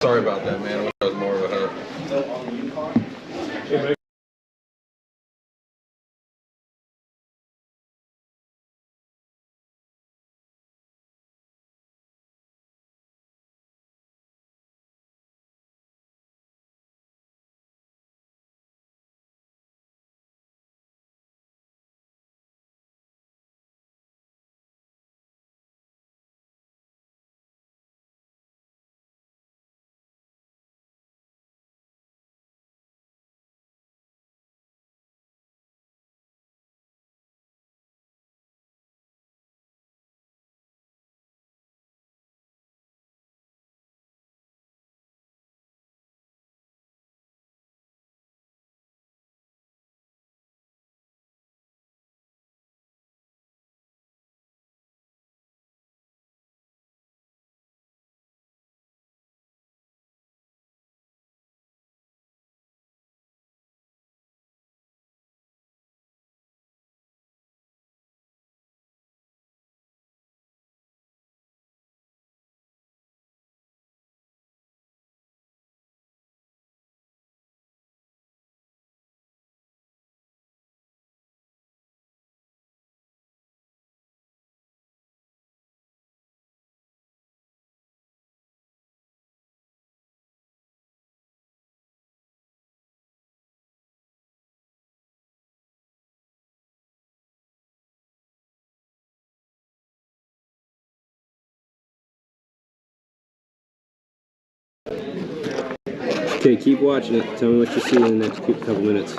Sorry about that, man. I wish I was more of a her. Okay, keep watching it. Tell me what you see in the next couple minutes.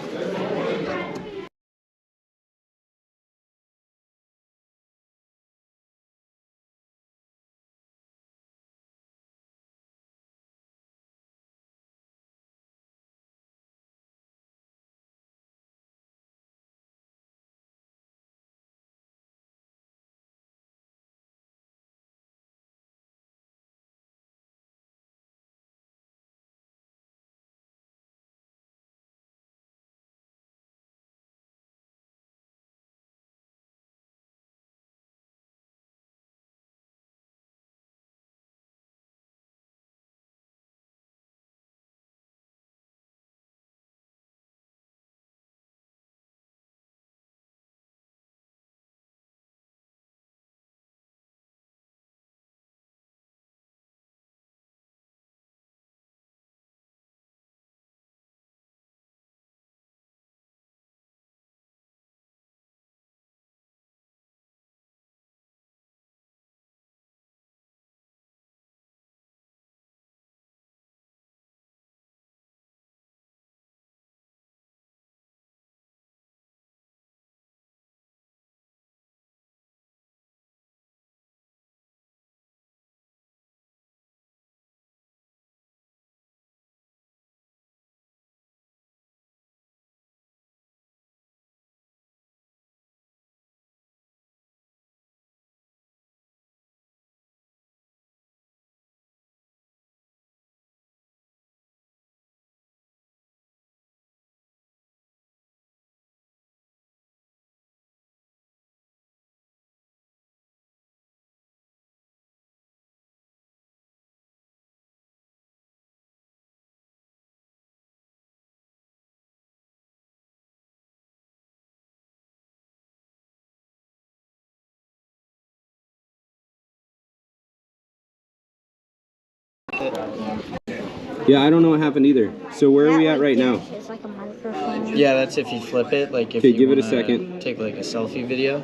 Yeah, I don't know what happened either. So where are we at right now? It's like a microphone. Yeah, that's if you flip it. Like if Okay, you give it a wanna second. Take like a selfie video.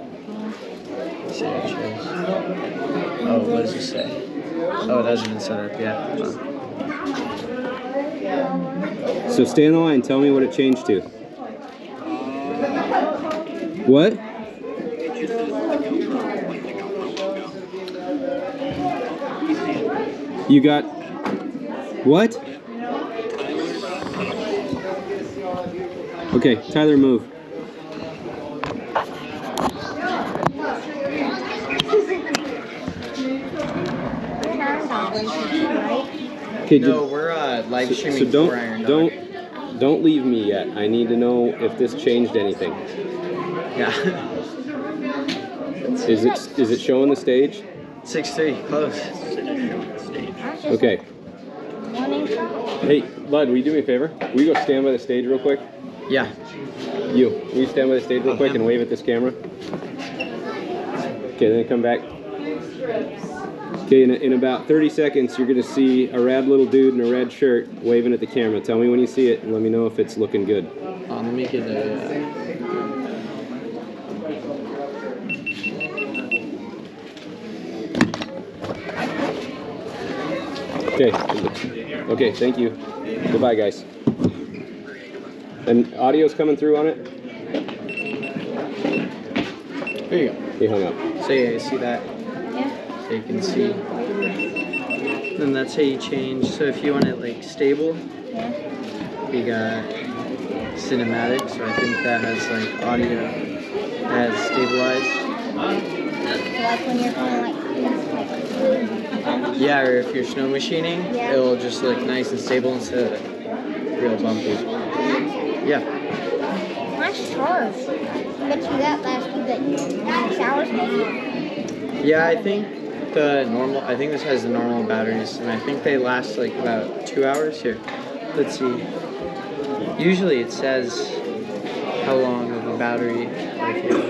Let's see what it shows. Oh, what does it say? Oh, it hasn't been set up yet. So stay on the line. Tell me what it changed to. What? You got what? Okay, Tyler, move. Okay, no, we're live streaming. So don't leave me yet. I need to know if this changed anything. Yeah. Is it showing the stage? 6-3, close. Okay. Hey, bud, will you do me a favor? Will you go stand by the stage real quick? Yeah. You. Will you stand by the stage real quick and wave at this camera? Okay, then come back. Okay, in about 30 seconds, you're gonna see a rad little dude in a red shirt waving at the camera. Tell me when you see it and let me know if it's looking good. Let me get a... Okay. Okay, thank you. Goodbye, guys. And audio's coming through on it? There you go. He hung up. So yeah, you see that? Yeah. So you can see. Then that's how you change. So if you want it like stable, Yeah. we got cinematic. So I think that has like audio that has stabilized. So like when you're going like Yeah, or if you're snow machining, Yeah. it'll just look nice and stable instead of real bumpy. Yeah. nice charge. I bet you that lasts you like 6 hours maybe. Yeah, I think this has the normal batteries, and I think they last like about 2 hours. Here, let's see. Usually it says how long of a battery. Like here.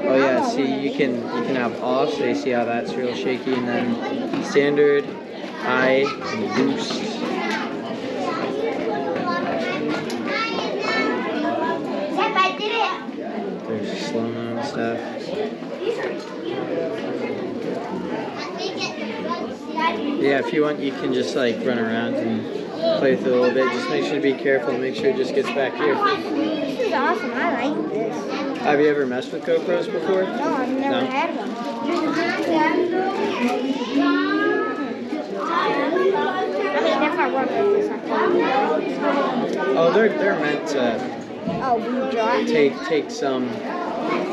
Oh yeah, see you can have off, so you see how that's real shaky, and then standard, high, and boost. There's slow-mo and stuff. Yeah, if you want, you can just like run around and play with it a little bit. Just make sure to be careful. Make sure it just gets back here. This is awesome. I like this. Have you ever messed with GoPros before? No, I've never No? had one. I mean, if I work with this, I can. Oh, they're meant to Oh, blue dot. take some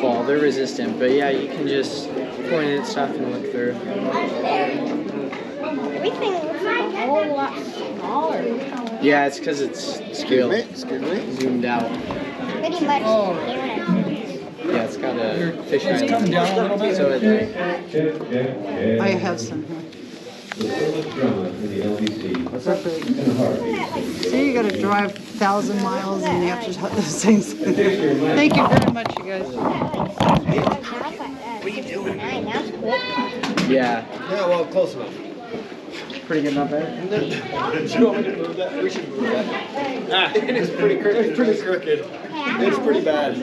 fall. They're resistant, but yeah, you can just point at stuff and look through. Everything looks like a whole lot smaller. Yeah, it's because it's real zoomed out. Pretty much. Yeah, it's got a fish eye. Come down a little bit. So it, I have some here. See, you gotta drive 1,000 miles and you have to have those things. Thank you very much, you guys. What are you doing? That's quick. yeah, Yeah, well, close enough. pretty good, not bad. Do you want me to move that? We should move that. It is pretty crooked. It's pretty crooked. It's pretty bad.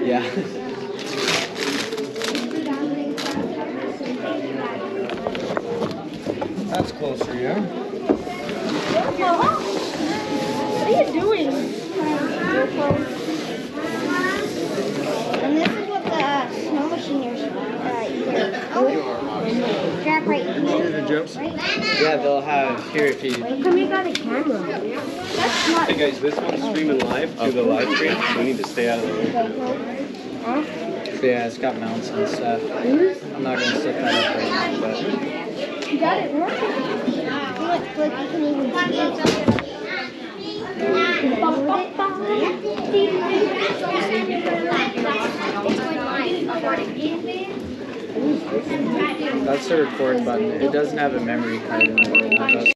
Yeah. That's closer, yeah? What are you doing? And this is what the snow machiners track right here. Yeah, they'll have here if you. How come you got a camera? That's not. Hey guys, this one's streaming live to the live stream, so we need to stay out of the way. Yeah, it's got mounts and stuff. I'm not gonna set that up right now, but. You got it working. Look, you can even That's the record button. It doesn't have a memory card in it.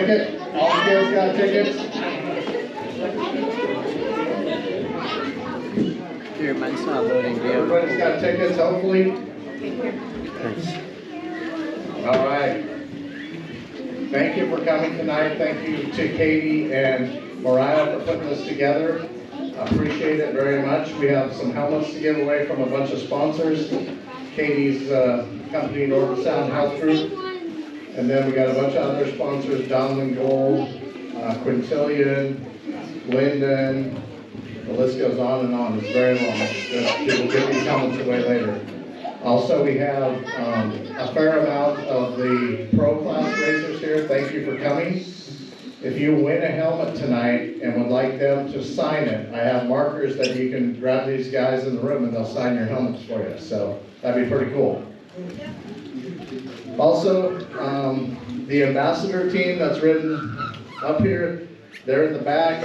ticket? All the kids got tickets? Here, mine's not loading. Do you have- Everybody's got tickets, hopefully? Thanks. All right. Thank you for coming tonight. Thank you to Katie and Mariah for putting this together. I appreciate it very much. We have some helmets to give away from a bunch of sponsors. Katie's company, Northern Sound Health Group. And then we got a bunch of other sponsors, Donlin Gold, Quintillion, Linden. The list goes on and on. It's very long. We'll get these helmets away later. Also, we have a fair amount of the pro class racers here. Thank you for coming. If you win a helmet tonight and would like them to sign it, I have markers that you can grab these guys in the room and they'll sign your helmets for you. So that'd be pretty cool. Also, the ambassador team that's ridden up here, they're in the back.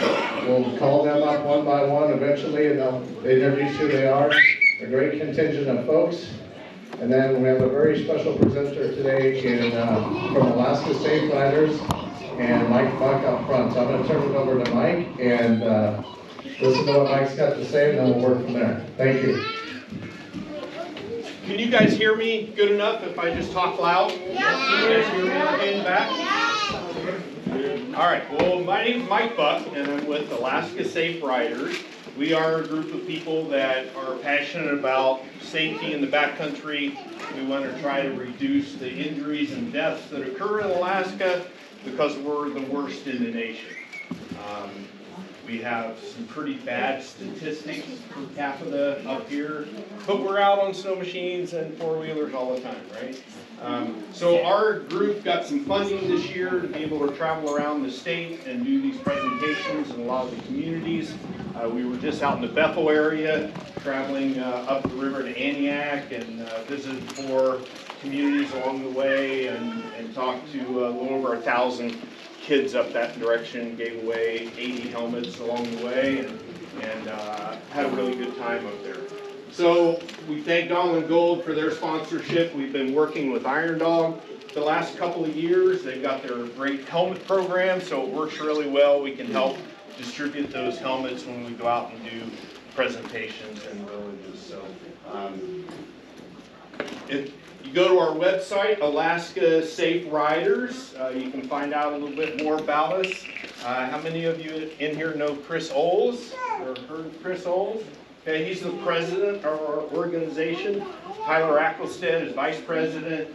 We'll call them up one by one eventually and they'll introduce who they are. A great contingent of folks. And then we have a very special presenter today from Alaska Safe Riders and Mike Buck up front. So I'm going to turn it over to Mike and listen to what Mike's got to say and then we'll work from there. Thank you. Can you guys hear me good enough if I just talk loud? Yeah. Can you guys hear me okay in the back? Yeah. All right, well, my name's Mike Buck, and I'm with Alaska Safe Riders. We are a group of people that are passionate about safety in the backcountry. We want to try to reduce the injuries and deaths that occur in Alaska because we're the worst in the nation. We have some pretty bad statistics per capita up here, but we're out on snow machines and four-wheelers all the time, right? So our group got some funding this year to be able to travel around the state and do these presentations in a lot of the communities. We were just out in the Bethel area, traveling up the river to Antioch and visited 4 communities along the way and talked to a little over 1,000 kids up that direction, gave away 80 helmets along the way, and had a really good time up there. So we thank Donlin Gold for their sponsorship. We've been working with Iron Dog the last couple of years. They've got their great helmet program, so it works really well. We can help distribute those helmets when we go out and do presentations in villages. So you go to our website, Alaska Safe Riders. You can find out a little bit more about us. How many of you in here know Chris Oles or heard of Chris Oles? Okay, he's the president of our organization. Tyler Ackelstead is vice president.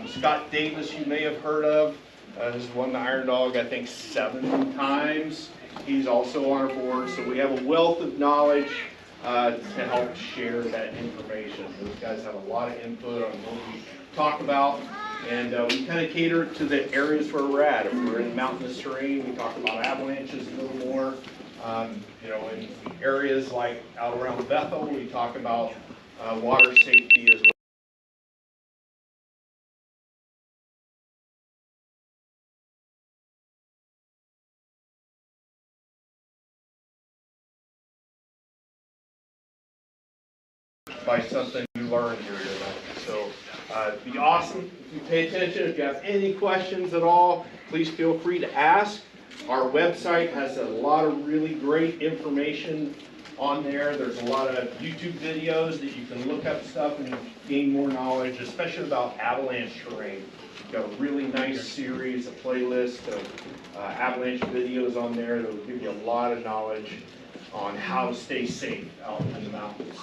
Scott Davis, you may have heard of, has won the Iron Dog, I think, 7 times. He's also on our board, so we have a wealth of knowledge to help share that information. Those guys have a lot of input on what we talk about, and we kind of cater to the areas where we're at. If we're in mountainous terrain, we talk about avalanches a little more. You know, in areas like out around Bethel, we talk about water safety as well. By something you learned here tonight. So it'd be awesome if you pay attention. If you have any questions at all, please feel free to ask. Our website has a lot of really great information on there. There's a lot of YouTube videos that you can look up stuff and gain more knowledge, especially about avalanche terrain. We've got a really nice series, a playlist of avalanche videos on there that will give you a lot of knowledge on how to stay safe out in the mountains.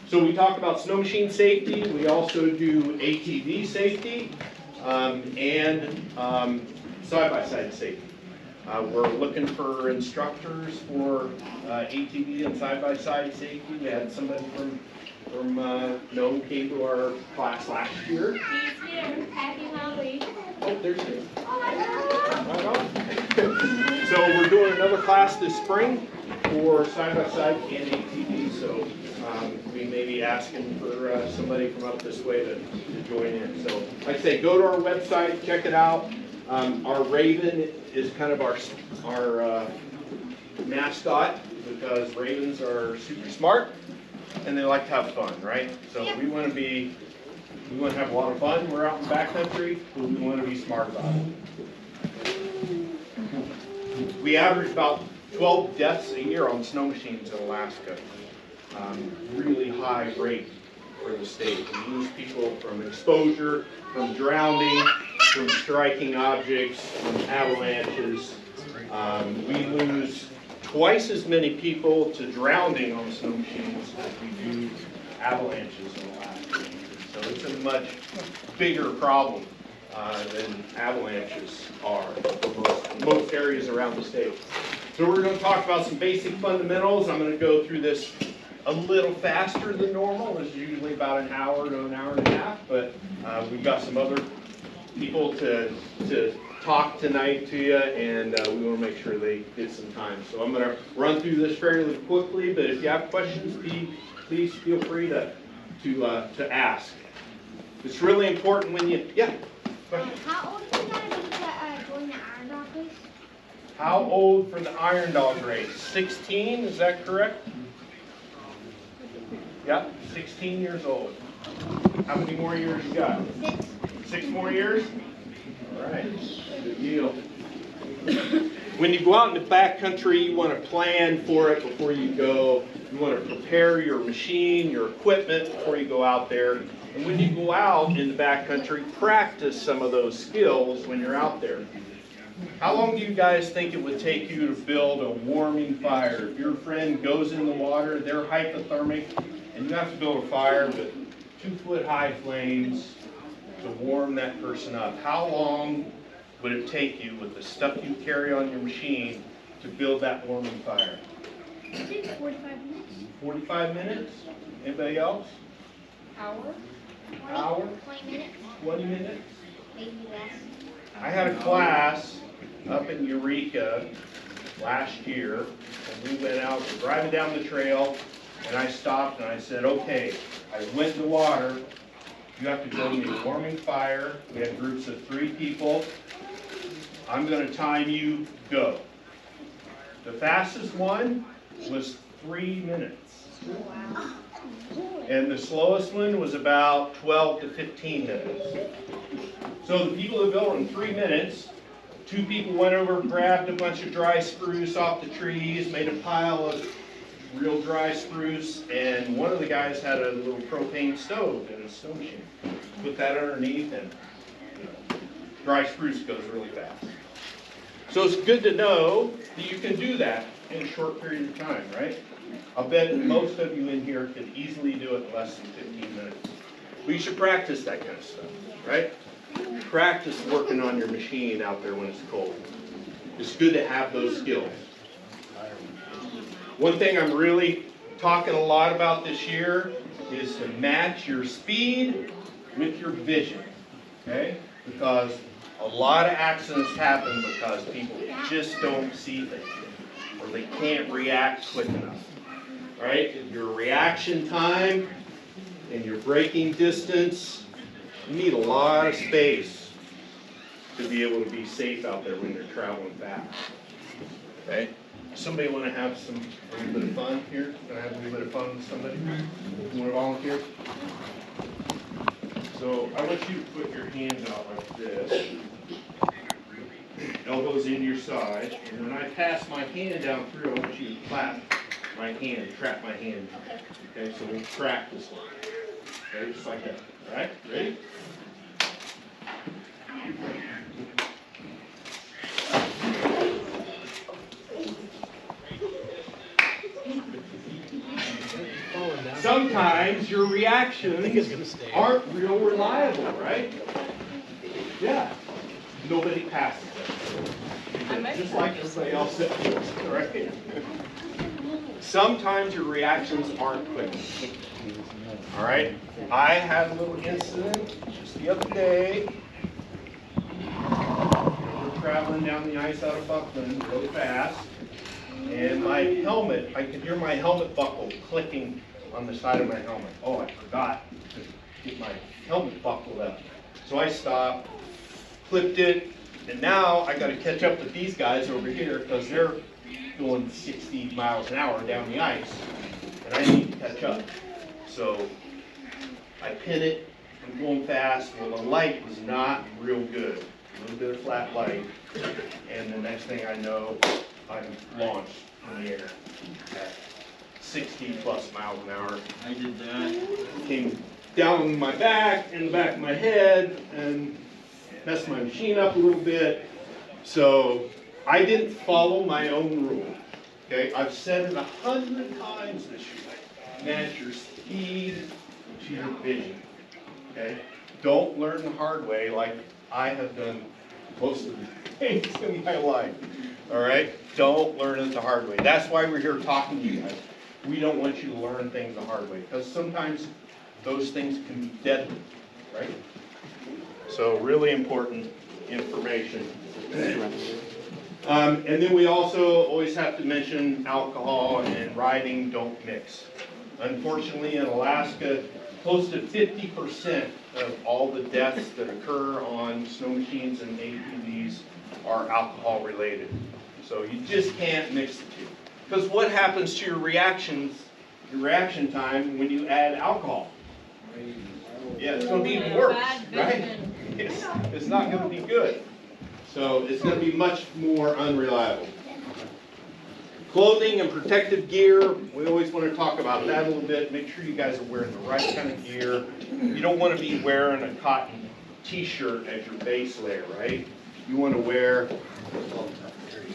So we talk about snow machine safety. We also do ATV safety and side-by-side safety. We're looking for instructors for ATV and side-by-side safety. We had somebody from Nome came to our class last year. He's here. Happy Halloween. Oh, there's him. Right on. So we're doing another class this spring for side-by-side and ATV. So we may be asking for somebody from up this way to join in. So like I say, go to our website, check it out. Our Raven is kind of our mascot because ravens are super smart and they like to have fun, right? So we want to be We want to have a lot of fun. We're out in the backcountry, but we want to be smart about it. We average about 12 deaths a year on snow machines in Alaska. Really high rate for the state. We lose people from exposure, from drowning, from striking objects, from avalanches. We lose twice as many people to drowning on snow machines as we do avalanches in Alaska. So it's a much bigger problem than avalanches are for most areas around the state. So we're going to talk about some basic fundamentals. I'm going to go through this a little faster than normal. It's usually about an hour to an hour and a half, but we've got some other people to talk tonight to you, and we want to make sure they get some time. So I'm going to run through this fairly quickly, but if you have questions, please feel free to ask. It's really important when you, yeah, question. How old is you gotta be to join the Iron Dog race? How old for the Iron Dog race? 16, is that correct? Yep, 16 years old. How many more years you got? 6. 6 more years? All right, good deal. When you go out in the backcountry, you want to plan for it before you go. You want to prepare your machine, your equipment before you go out there. And when you go out in the backcountry, practice some of those skills when you're out there. How long do you guys think it would take you to build a warming fire? If your friend goes in the water, they're hypothermic, and you have to build a fire with 2-foot-high flames to warm that person up. How long would it take you with the stuff you carry on your machine to build that warming fire? I think 45 minutes. 45 minutes? Anybody else? Hour. Hour? 20 minutes. 20 minutes? Maybe less. I had a class up in Eureka last year, and we went out, we're driving down the trail, and I stopped and I said, okay, I went in the water, you have to build me a warming fire. We had groups of 3 people. I'm going to time you, go. The fastest one was 3 minutes. Wow. And the slowest one was about 12 to 15 minutes. So the people that built in 3 minutes, 2 people went over, grabbed a bunch of dry spruce off the trees, made a pile of real dry spruce, and one of the guys had a little propane stove in his snow machine. Put that underneath, and dry spruce goes really fast. So it's good to know that you can do that in a short period of time, right? I'll bet most of you in here can easily do it in less than 15 minutes. But you should practice that kind of stuff, right? Practice working on your machine out there when it's cold. It's good to have those skills. One thing I'm really talking a lot about this year is to match your speed with your vision, okay? Because a lot of accidents happen because people just don't see things, or they can't react quick enough, right? Your reaction time and your braking distance, you need a lot of space to be able to be safe out there when you're traveling fast, okay? Somebody want to have a little bit of fun here? Can I have a little bit of fun with somebody? You want to volunteer? So I want you to put your hands out like this. Elbows in your side. And when I pass my hand down through, I want you to clap my hand, trap my hand. Okay, so we'll practice it. Okay, just like that. All right, ready? Sometimes your reactions aren't real reliable, right? Yeah. Nobody passes it. Just like everybody else does, right? Sometimes your reactions aren't quick. All right? I had a little incident just the other day. We're traveling down the ice out of Buckland really fast. And my helmet, I could hear my helmet buckle clicking on the side of my helmet. Oh, I forgot to get my helmet buckled up. So I stopped, clipped it, and now I got to catch up with these guys over here because they're going 60 miles an hour down the ice, and I need to catch up. So I pin it I'm going fast. Well, the light was not real good. A little bit of flat light. And the next thing I know, I'm launched in the air at 60 plus miles an hour. I did that. Came down my back and the back of my head and messed my machine up a little bit. So I didn't follow my own rule. Okay, I've said it 100 times this year. Match your speed to your vision. Okay, don't learn the hard way like I have done most of the things in my life. All right, don't learn it the hard way. That's why we're here talking to you guys. We don't want you to learn things the hard way because sometimes those things can be deadly, right? So really important information. And then we also always have to mention alcohol and riding don't mix. Unfortunately, in Alaska, close to 50% of all the deaths that occur on snow machines and ATVs are alcohol related. So you just can't mix the two. Because what happens to your reaction time when you add alcohol? Yeah, it's going to be even worse, right? It's not going to be good. So it's going to be much more unreliable. Clothing and protective gear, we always want to talk about that a little bit. Make sure you guys are wearing the right kind of gear. You don't want to be wearing a cotton t-shirt as your base layer, right? You want to wear,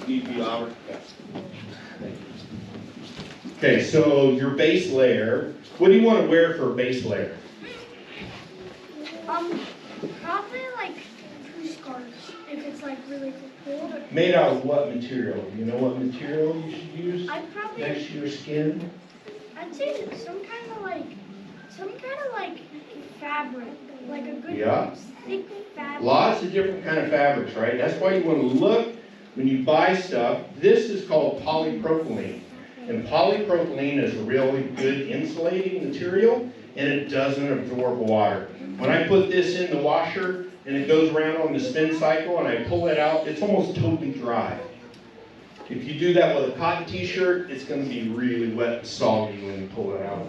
need to be louder. Okay, so your base layer, what do you want to wear for a base layer? Probably like 2 scarves if it's like really cold. Made out of what material? You know what material you should use I'd probably, next to your skin? I'd say some kind of like fabric, like a good thick fabric. Lots of different kind of fabrics, right? That's why you want to look when you buy stuff. This is called polypropylene. And polypropylene is a really good insulating material, and it doesn't absorb water. When I put this in the washer, and it goes around on the spin cycle, and I pull it out, it's almost totally dry. If you do that with a cotton t-shirt, it's going to be really wet and soggy when you pull it out.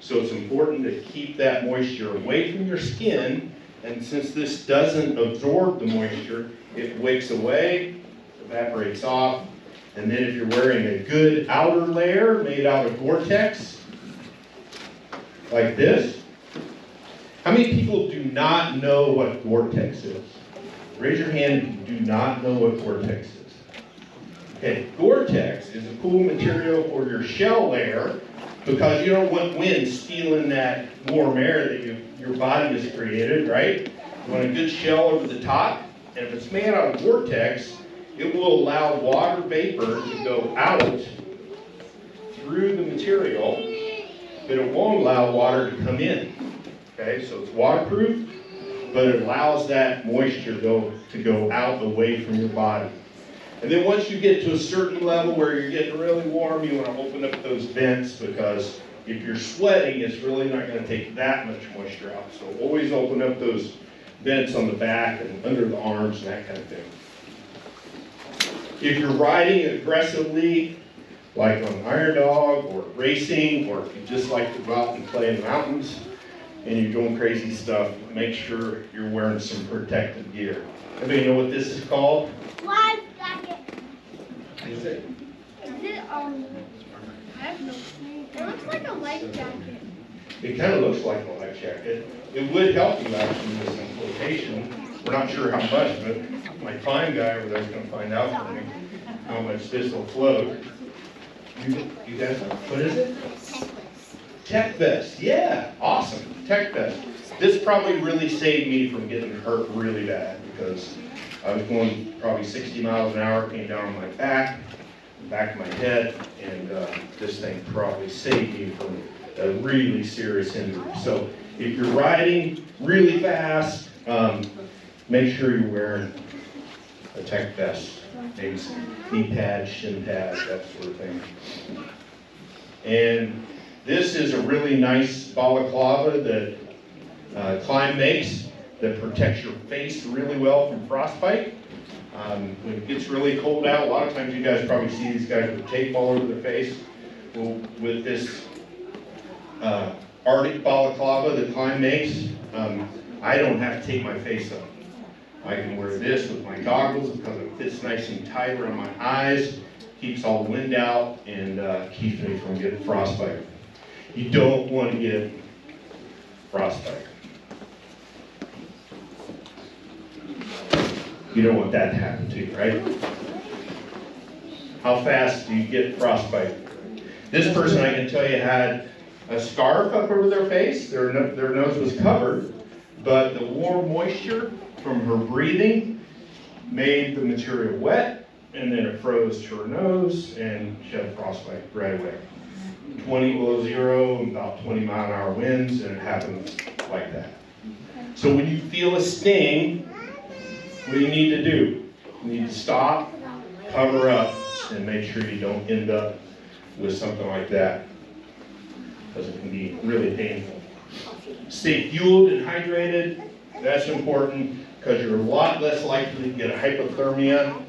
So it's important to keep that moisture away from your skin, and since this doesn't absorb the moisture, it wicks away, evaporates off, and then if you're wearing a good outer layer made out of Gore-Tex, like this. How many people do not know what Gore-Tex is? Raise your hand if you do not know what Gore-Tex is. Okay, Gore-Tex is a cool material for your shell layer because you don't want wind stealing that warm air that your body has created, right? You want a good shell over the top, and if it's made out of Gore-Tex, it will allow water vapor to go out through the material, but it won't allow water to come in. Okay, so it's waterproof, but it allows that moisture to go out away from your body. And then once you get to a certain level where you're getting really warm, you want to open up those vents because if you're sweating, it's really not going to take that much moisture out. So always open up those vents on the back and under the arms and that kind of thing. If you're riding aggressively, like on Iron Dog or racing, or if you just like to go out and play in the mountains and you're doing crazy stuff, make sure you're wearing some protective gear. Everybody know what this is called? Life jacket. Is it? Is it I have no clue. It looks like a life jacket. It kind of looks like a life jacket. It would help you actually with some flotation. We're not sure how much, but my climb guy over there is going to find out for me how much this will float. You guys know? What is it? Tech Vest. Yeah, awesome. Tech Vest. This probably really saved me from getting hurt really bad because I was going probably 60 miles an hour, came down on my back of my head, and this thing probably saved me from a really serious injury. So if you're riding really fast, make sure you're wearing a Tech Vest. Maybe some knee pads, shin pads, that sort of thing. And this is a really nice balaclava that Climb makes that protects your face really well from frostbite. When it gets really cold out, a lot of times you guys probably see these guys with tape all over their face. Well, with this Arctic balaclava that Klein makes. I don't have to take my face off. I can wear this with my goggles because it fits nice and tight around my eyes, keeps all the wind out, and keeps me from getting frostbite. You don't want to get frostbite. You don't want that to happen to you, right? How fast do you get frostbite? This person, I can tell you, had a scarf up over their face. Their nose was covered, but the warm moisture from her breathing made the material wet, and then it froze to her nose, and she had frostbite right away. 20 below zero, about 20-mile-an-hour winds, and it happens like that. So when you feel a sting, what do you need to do? You need to stop, cover up, and make sure you don't end up with something like that, because it can be really painful. Stay fueled and hydrated. That's important because you're a lot less likely to get a hypothermia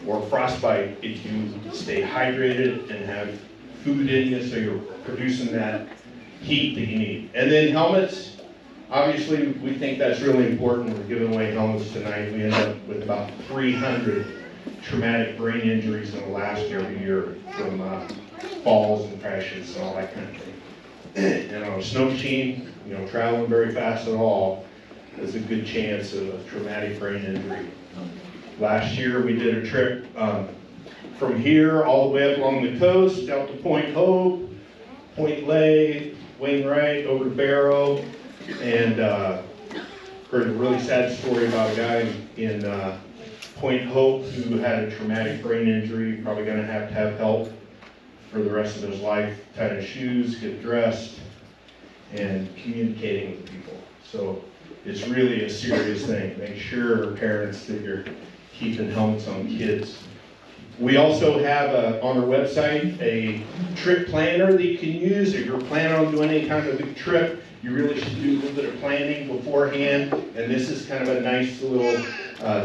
or frostbite if you stay hydrated and have food in you, so you're producing that heat that you need. And then helmets. Obviously, we think that's really important. We're giving away helmets tonight. We end up with about 300 traumatic brain injuries in the last year from falls and crashes and all that kind of thing. And on a snow machine, traveling very fast at all, there's a good chance of a traumatic brain injury. Last year, we did a trip from here all the way up along the coast, out to Point Hope, Point Lay, Wainwright, over to Barrow, and heard a really sad story about a guy in Point Hope who had a traumatic brain injury, probably going to have help for the rest of his life, tying his shoes, get dressed, and communicating with people. So it's really a serious thing. Make sure, parents, that you're keeping helmets on kids. We also have on our website a trip planner that you can use. If you're planning on doing any kind of a big trip, you really should do a little bit of planning beforehand. And this is kind of a nice little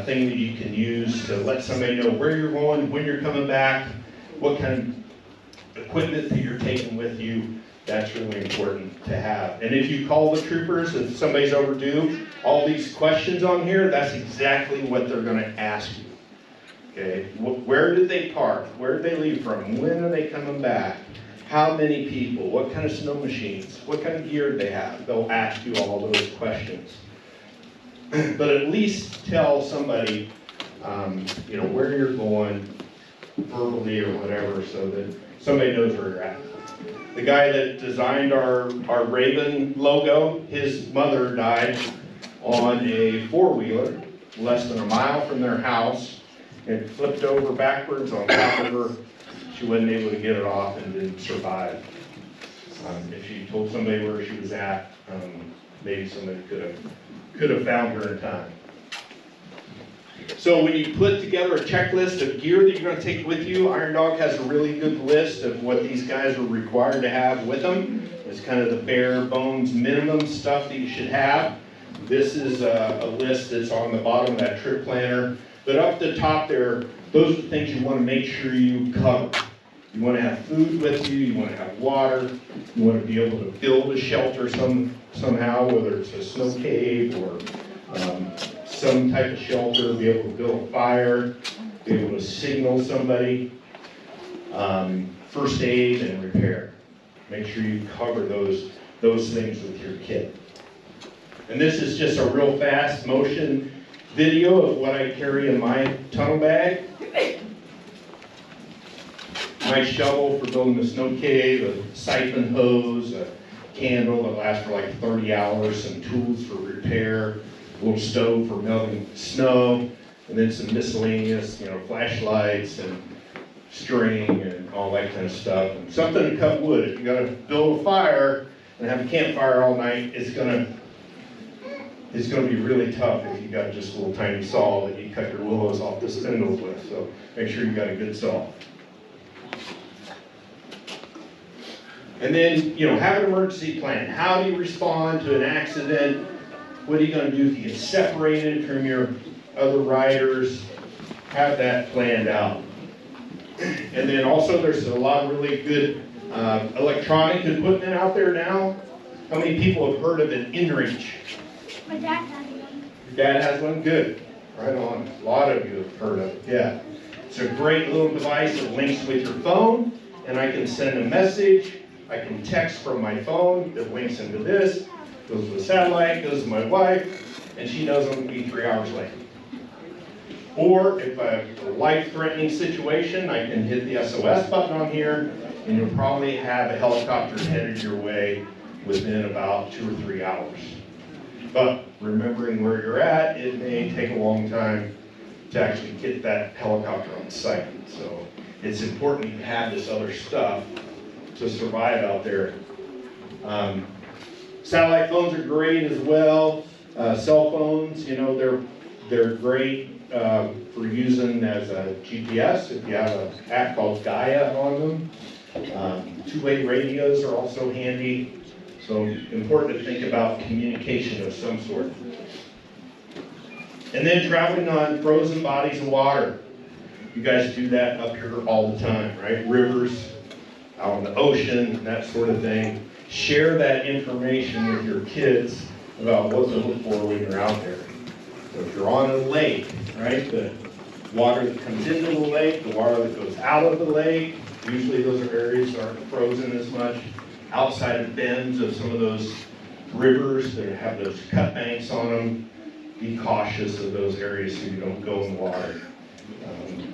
thing that you can use to let somebody know where you're going, when you're coming back, what kind of equipment that you're taking with you. That's really important to have. And if you call the troopers, if somebody's overdue, all these questions on here, that's exactly what they're going to ask you. Okay, where did they park? Where did they leave from? When are they coming back? How many people? What kind of snow machines? What kind of gear do they have? They'll ask you all those questions. But at least tell somebody, where you're going, verbally or whatever, so that somebody knows where you're at. The guy that designed our Raven logo, his mother died on a four-wheeler less than a mile from their house. It flipped over backwards on top of her. She wasn't able to get it off and didn't survive. If she told somebody where she was at, maybe somebody could have found her in time. So when you put together a checklist of gear that you're going to take with you, Iron Dog has a really good list of what these guys are required to have with them. It's kind of the bare bones minimum stuff that you should have. This is a list that's on the bottom of that trip planner. But up the top there, those are the things you want to make sure you cover. You want to have food with you, you want to have water, you want to be able to build a shelter somehow, whether it's a snow cave or some type of shelter, be able to build a fire, be able to signal somebody, first aid and repair. Make sure you cover those things with your kit. And this is just a real fast motion video of what I carry in my tunnel bag. My shovel for building the snow cave, a siphon hose, a candle that lasts for like 30 hours, some tools for repair, a little stove for melting snow, and then some miscellaneous, flashlights and string and all that kind of stuff. And something to cut wood. If you got to build a fire and have a campfire all night, it's going to be really tough if you got just a little tiny saw that you cut your willows off the spindles with. So make sure you got a good saw. And then, have an emergency plan. How do you respond to an accident? What are you going to do if you get separated from your other riders? Have that planned out. And then also there's a lot of really good electronic equipment out there now. How many people have heard of an inReach? My dad has one. Your dad has one? Good. Right on. A lot of you have heard of it. Yeah. It's a great little device that links with your phone, and I can send a message. I can text from my phone that links into this, goes to the satellite, goes to my wife, and she knows I'm going to be 3 hours late. Or if I have a life-threatening situation, I can hit the SOS button on here, and you'll probably have a helicopter headed your way within about 2 or 3 hours. But remembering where you're at, it may take a long time to actually get that helicopter on site. So it's important you have this other stuff to survive out there. Satellite phones are great as well. Cell phones, you know, they're great for using as a GPS if you have an app called Gaia on them. Two-way radios are also handy. So important to think about communication of some sort. And then traveling on frozen bodies of water. You guys do that up here all the time, right? Rivers, out in the ocean, that sort of thing. Share that information with your kids about what to look for when you're out there. So if you're on a lake, right, the water that comes into the lake, the water that goes out of the lake, usually those are areas that aren't frozen as much. Outside of bends of some of those rivers that have those cut banks on them, be cautious of those areas so you don't go in the water.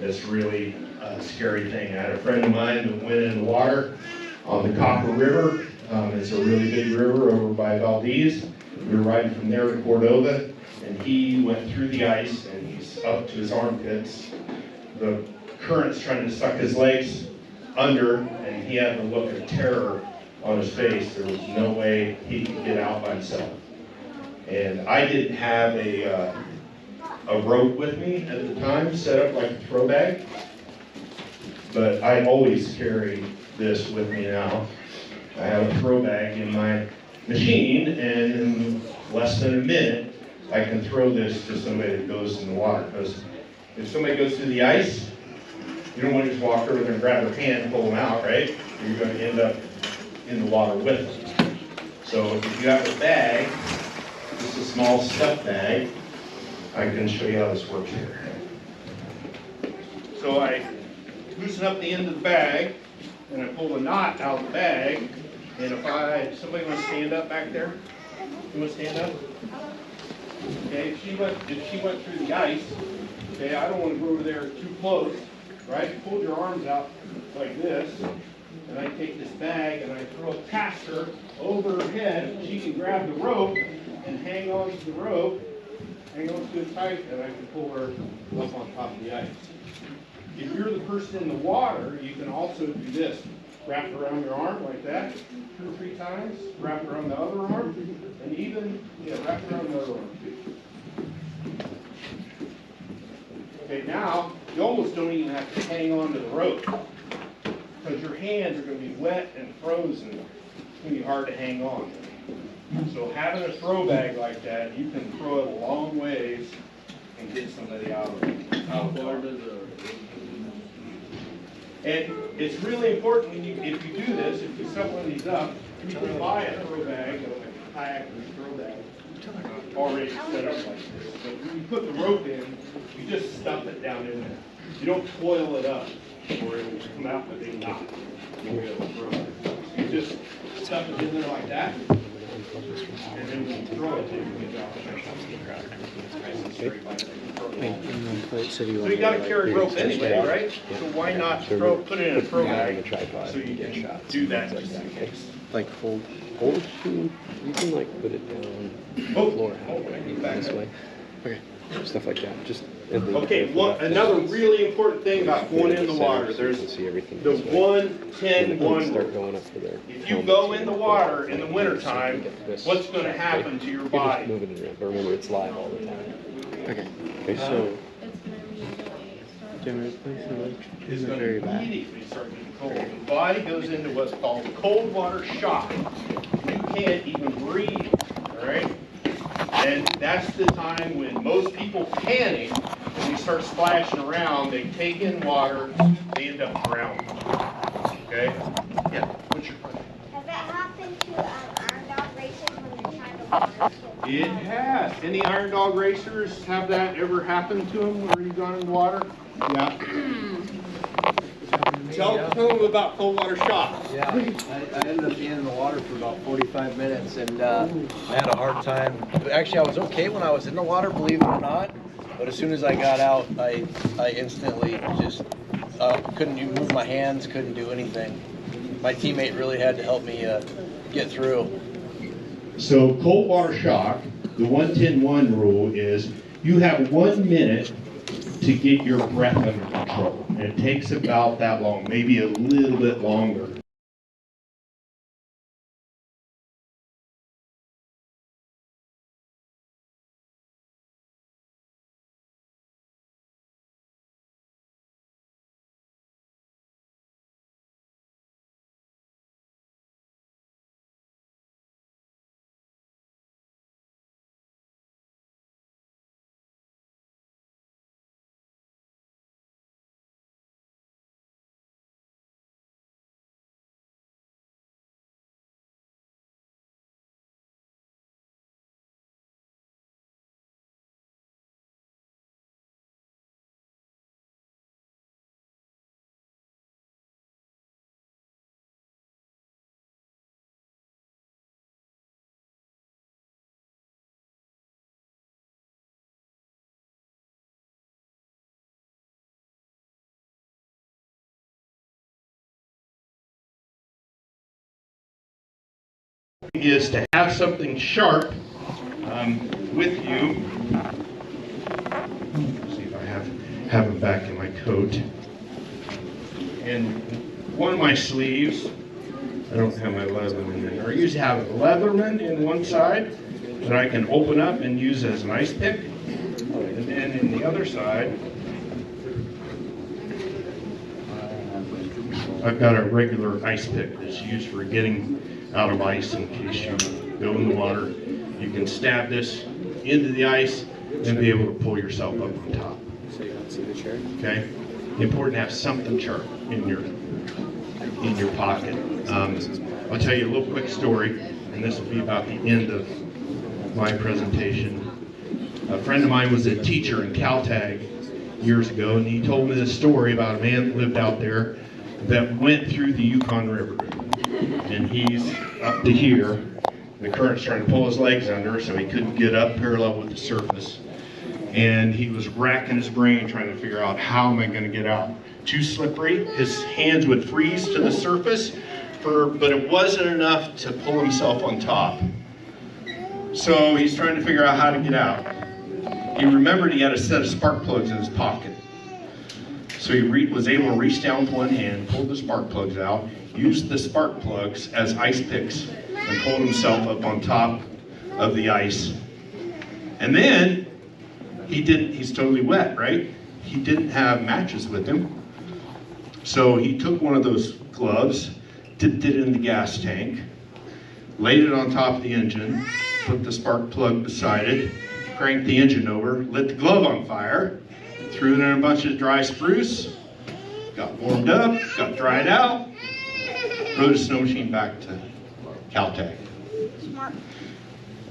That's really a scary thing. I had a friend of mine that went in the water on the Copper River. It's a really big river over by Valdez. We were riding from there to Cordova, and he went through the ice, and he's up to his armpits. The current's trying to suck his legs under, and he had the look of terror on his face. There was no way he could get out by himself. And I didn't have a rope with me at the time, set up like a throw bag. But I always carry this with me now. I have a throw bag in my machine, and in less than a minute, I can throw this to somebody that goes in the water. Because if somebody goes through the ice, you don't want to just walk over there and grab their hand and pull them out, right? You're going to end up in the water with them. So if you have a bag, just a small stuff bag, I can show you how this works here. So I loosen up the end of the bag, and I pull the knot out of the bag, and if somebody want to stand up back there? You want to stand up? Okay, if she went through the ice, okay, I don't want to go over there too close, right? Pull your arms out like this, and I take this bag and I throw it past her, over her head. She can grab the rope and hang on to the rope, hang on to it tight, and I can pull her up on top of the ice. If you're the person in the water, you can also do this. Wrap it around your arm like that, 2 or 3 times. Wrap it around the other arm, and even, wrap it around the other arm too. Okay, now, you almost don't even have to hang on to the rope, because your hands are going to be wet and frozen. It's going to be hard to hang on. So having a throw bag like that, you can throw it a long ways and get somebody out of it. And it's really important when if you do this, if you set one of these up, you can buy a throw bag, a kayaker's throw bag, already set up like this. But when you put the rope in, you just stuff it down in there. You don't coil it up, or it will come out with a knot. You just stuff it in there like that, and then when you throw it, you can drop it. So you got to carry rope anyway, right? So why not put it in a throw bag so you can do that just in case. Like hold. You can like put it down the floor this way. Okay. Stuff like that. Just okay. Another really important thing about going in the water, there's the 1-10-1 start going up to there. If you go in the water in the wintertime, what's going to happen to your body? Move it around, but remember it's live all the time. Okay. Okay. So. Generally, It's going to immediately start getting cold. The body goes into what's called cold water shock. You can't even breathe. All right. And that's the time when most people panic and they start splashing around. They take in water, they end up drowning. Okay? Yeah. What's your question? Has that happened to Iron Dog Racing? It has. Any Iron Dog racers have that ever happen to them where you've gone in the water? Yeah. Tell them about cold water shock. Yeah, I ended up being in the water for about 45 minutes, and I had a hard time. Actually, I was okay when I was in the water, believe it or not. But as soon as I got out, I instantly just couldn't move my hands, couldn't do anything. My teammate really had to help me get through. So cold water shock, the 1-10-1 rule is you have 1 minute to get your breath under control. And it takes about that long, maybe a little bit longer. Is to have something sharp with you. Let's see if I have it back in my coat. And one of my sleeves, I don't have my Leatherman in there. I usually have a Leatherman in one side that I can open up and use as an ice pick. And then in the other side, I've got a regular ice pick that's used for getting out of ice in case you go in the water. You can stab this into the ice and be able to pull yourself up on top. So you don't see the chair? Okay? Important to have something sharp in your pocket. I'll tell you a little quick story, and this will be about the end of my presentation. A friend of mine was a teacher in Caltag years ago, and he told me this story about a man that lived out there that went through the Yukon River. And he's up to here. The current's trying to pull his legs under, so he couldn't get up parallel with the surface. And he was racking his brain trying to figure out, how am I going to get out? Too slippery. His hands would freeze to the surface, but it wasn't enough to pull himself on top. So he's trying to figure out how to get out. He remembered he had a set of spark plugs in his pocket. So he was able to reach down with one hand, pull the spark plugs out, used the spark plugs as ice picks, and pulled himself up on top of the ice. And then he's totally wet, right? He didn't have matches with him. So he took one of those gloves, dipped it in the gas tank, laid it on top of the engine, put the spark plug beside it, cranked the engine over, lit the glove on fire, threw it in a bunch of dry spruce, got warmed up, got dried out, rode a snow machine back to Caltech. Smart.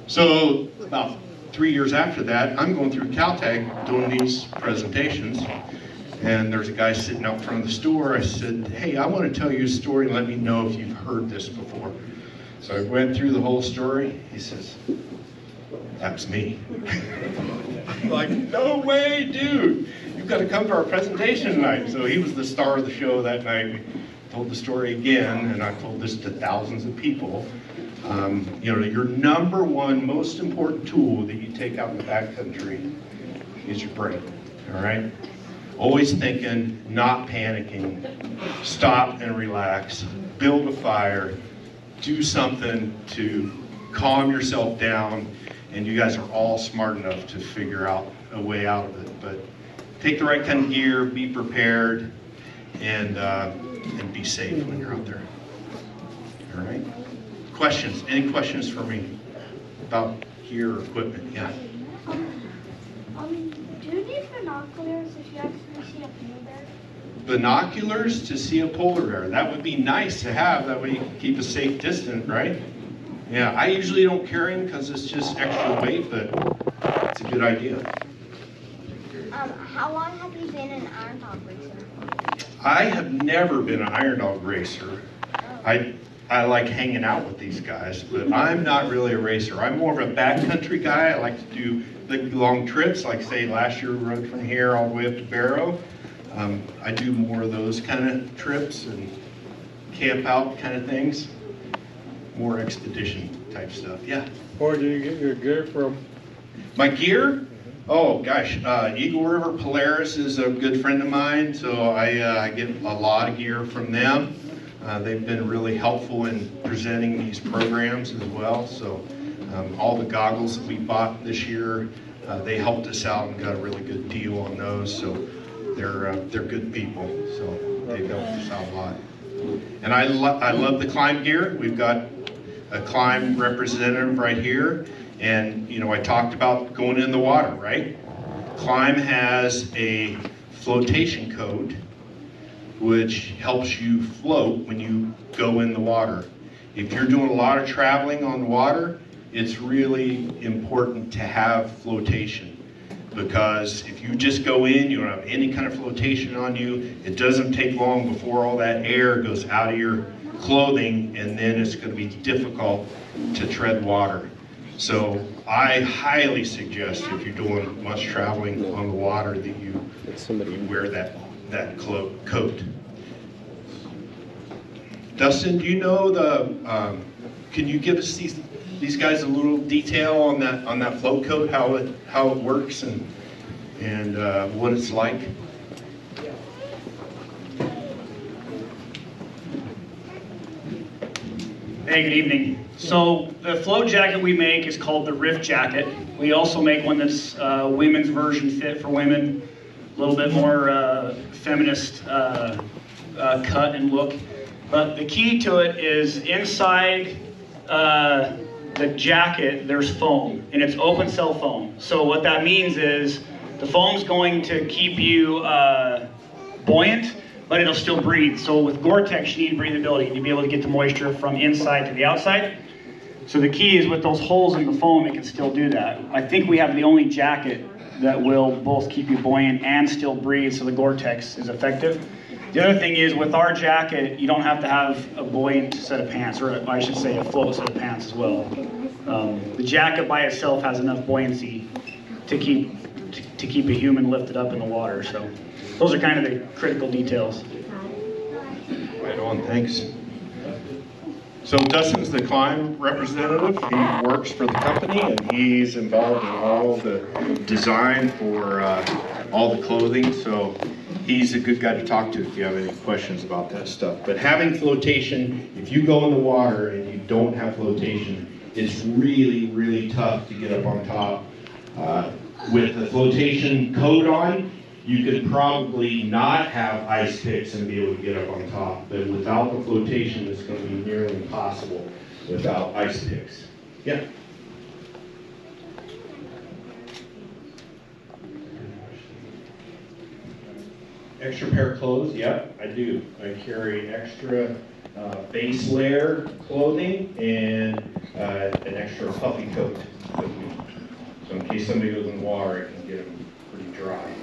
So about 3 years after that, I'm going through Caltech doing these presentations, and there's a guy sitting out front of the store. I said, hey, I want to tell you a story and let me know if you've heard this before. So I went through the whole story. He says, that's me. I'm like, no way, dude. You've got to come to our presentation tonight. So he was the star of the show that night. We told the story again, and I've told this to thousands of people. You know, your number one most important tool that you take out in the backcountry is your brain, all right? Always thinking, not panicking, stop and relax, build a fire, do something to calm yourself down, and you guys are all smart enough to figure out a way out of it. But take the right kind of gear, be prepared, and be safe when you're out there. All right? Questions? Any questions for me about gear or equipment? Yeah. Do you need binoculars if you actually see a polar bear? Binoculars to see a polar bear. That would be nice to have. That way you can keep a safe distance, right? Yeah, I usually don't carry them because it's just extra weight, but it's a good idea. How long have you been an Iron Dog racer? I have never been an Iron Dog racer. I like hanging out with these guys, but I'm not really a racer. I'm more of a backcountry guy. I like to do the long trips, like say last year we rode from here all the way up to Barrow. I do more of those kind of trips and camp out kind of things. More expedition type stuff, yeah. Where do you get your gear from? My gear? Oh gosh, Eagle River Polaris is a good friend of mine, so I get a lot of gear from them. They've been really helpful in presenting these programs as well. So all the goggles that we bought this year, they helped us out and got a really good deal on those. So they're good people, so they've helped us out a lot. And I love the climb gear. We've got a climb representative right here. And you know, I talked about going in the water, right? Climb has a flotation coat which helps you float when you go in the water. If you're doing a lot of traveling on the water, it's really important to have flotation, because if you just go in, you don't have any kind of flotation on you, it doesn't take long before all that air goes out of your clothing, and then it's going to be difficult to tread water. So I highly suggest, if you're doing much traveling on the water, that you wear that coat. Dustin, do you know can you give us these guys a little detail on that float coat, how it works and what it's like? Hey, good evening. So the float jacket we make is called the Rift Jacket. We also make one that's women's version, fit for women, a little bit more feminist cut and look. But the key to it is inside the jacket there's foam, and it's open cell foam. So what that means is the foam's going to keep you buoyant, but it'll still breathe. So with Gore-Tex, you need breathability to be able to get the moisture from inside to the outside. So the key is with those holes in the foam, it can still do that. I think we have the only jacket that will both keep you buoyant and still breathe, so the Gore-Tex is effective. The other thing is with our jacket, you don't have to have a buoyant set of pants, or I should say a float set of pants as well. The jacket by itself has enough buoyancy to keep a human lifted up in the water. So those are kind of the critical details. Right on, thanks. So Dustin's the climb representative. He works for the company and he's involved in all the design for all the clothing. So he's a good guy to talk to if you have any questions about that stuff. But having flotation, if you go in the water and you don't have flotation, it's really, really tough to get up on top. With the flotation coat on, you could probably not have ice picks and be able to get up on top. But without the flotation, it's going to be nearly impossible without ice picks. Yeah. Extra pair of clothes? Yep, I do. I carry extra base layer clothing and an extra puffy coat with me. So in case somebody goes in the water, it can get them pretty dry.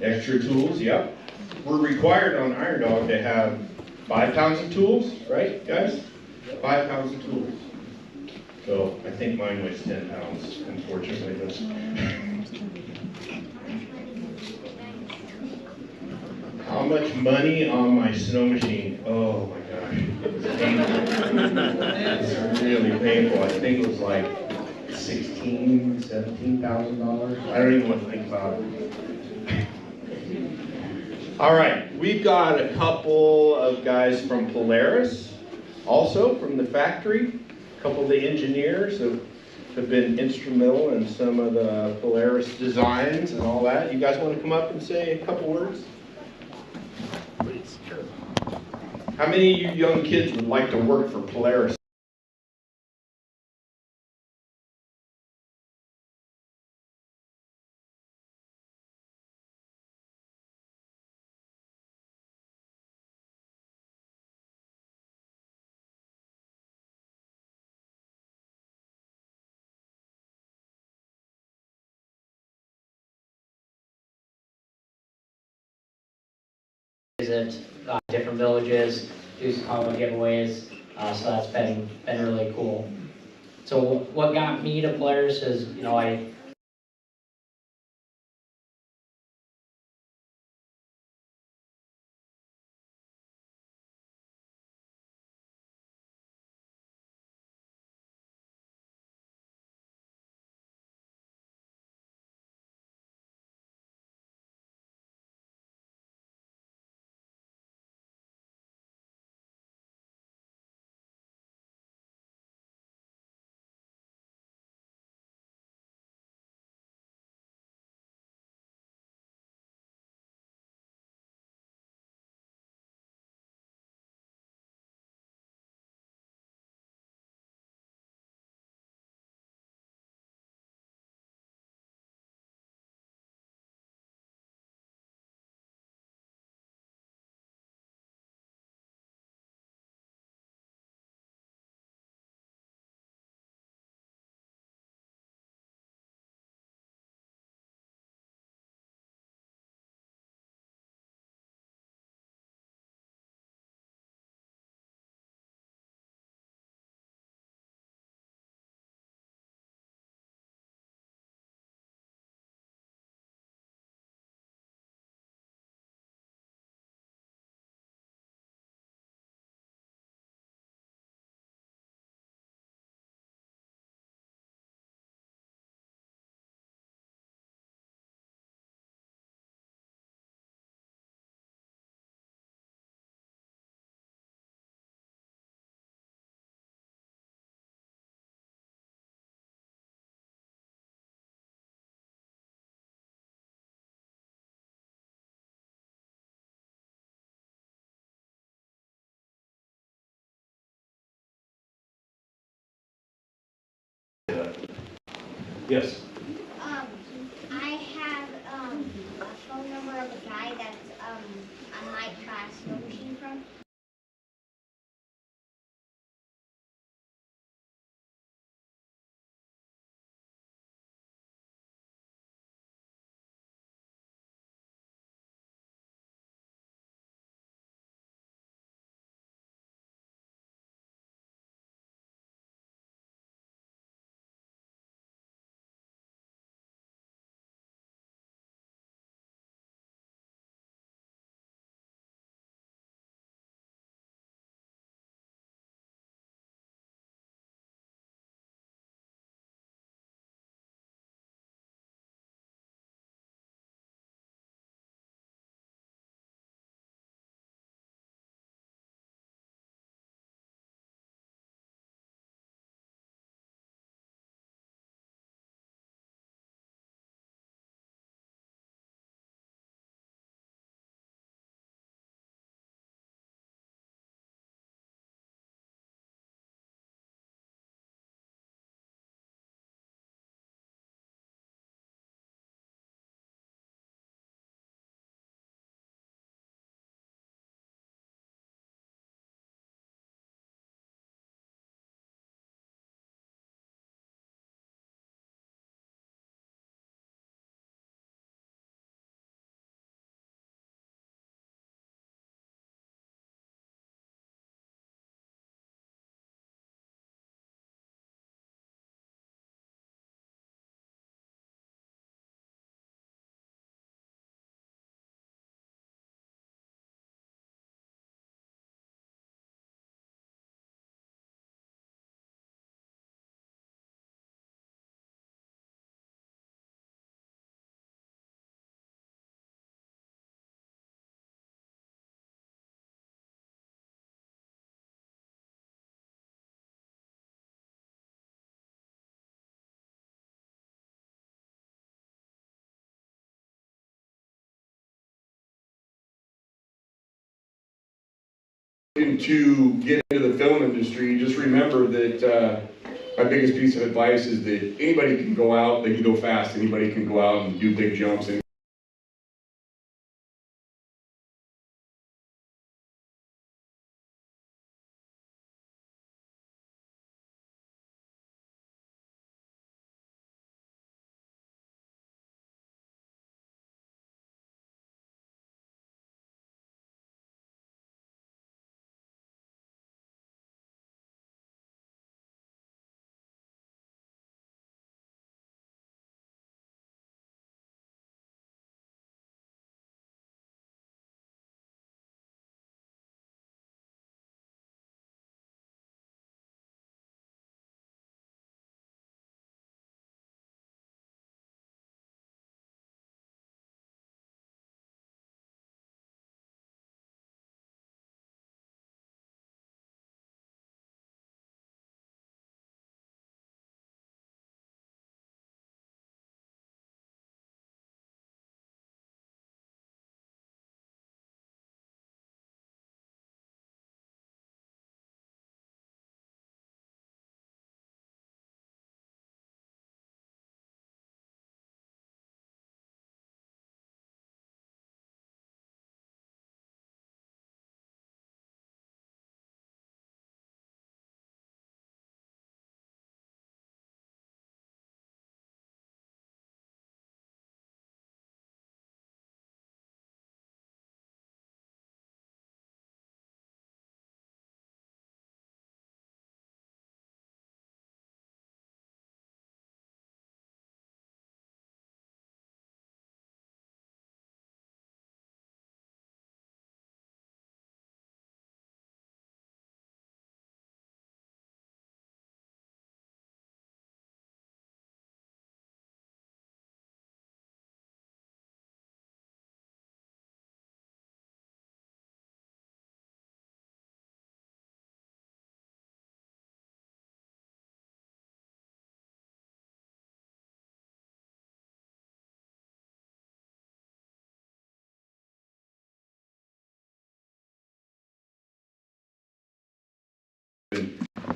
Extra tools, yep. We're required on Iron Dog to have 5 pounds of tools, right, guys? 5 pounds of tools. So I think mine weighs 10 pounds, unfortunately. How much money on my snow machine? Oh my gosh, it's painful. It's really painful. I think it was like $16,000, $17,000. I don't even want to think about it. All right, we've got a couple of guys from Polaris, also from the factory. A couple of the engineers have been instrumental in some of the Polaris designs and all that. You guys want to come up and say a couple words? Please. Sure. How many of you young kids would like to work for Polaris? visit different villages, do some Halloween giveaways. So that's been really cool. So what got me to Polaris is, I Yes. I have a phone number of a guy that's on my class snow machine from. To get into the film industry, just remember that my biggest piece of advice is that anybody can go out, they can go fast, anybody can go out and do big jumps. And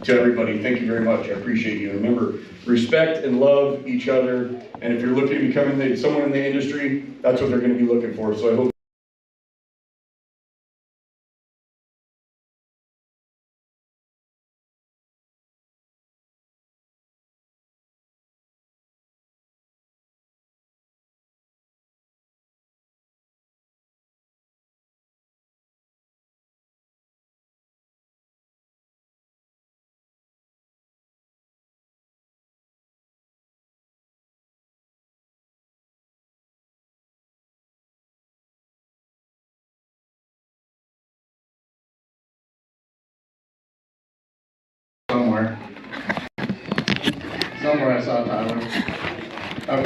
to everybody, thank you very much. I appreciate you. And remember, respect and love each other. And if you're looking to become someone in the industry, that's what they're going to be looking for. So I hope. Somewhere I saw Tyler. Okay.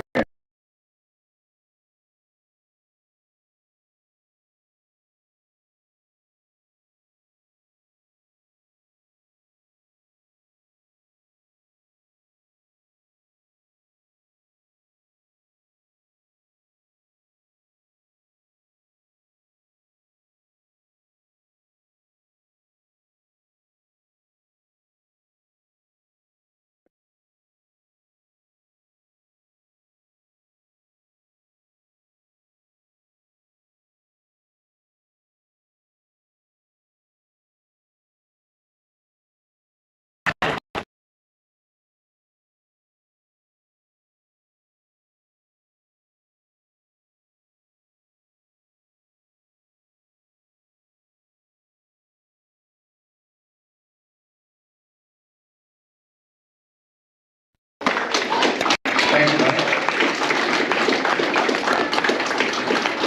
Thank you, buddy.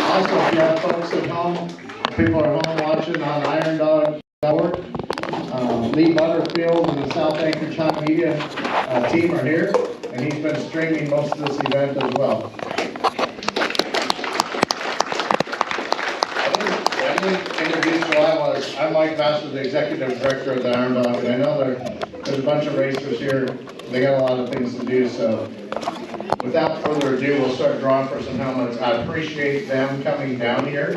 Also, if you have folks at home, people are home watching on IronDog.org, Lee Butterfield and the South Anchorage Hunt Media team are here, and he's been streaming most of this event as well. I didn't introduce who I was. I'm Mike Vassar, the Executive Director of the Iron Dog, and I know there's a bunch of racers here. They got a lot of things to do, so without further ado, we'll start drawing for some helmets. I appreciate them coming down here.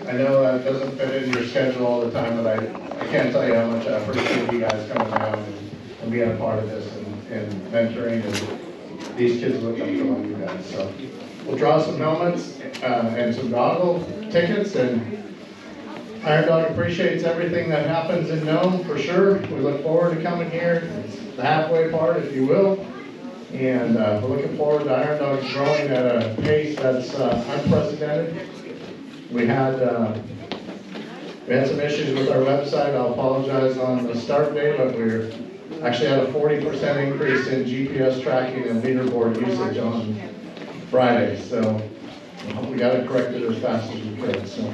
I know that doesn't fit in your schedule all the time, but I can't tell you how much I appreciate you guys coming down and being a part of this and mentoring, and these kids look up to all you guys. So we'll draw some helmets and some goggle tickets, and Iron Dog appreciates everything that happens in Nome for sure. We look forward to coming here. It's the halfway part, if you will. And we're looking forward to Iron Dogs growing at a pace that's unprecedented. We had some issues with our website. I'll apologize on the start date, but we're actually had a 40% increase in GPS tracking and leaderboard usage on Friday. So we got it corrected as fast as we could. So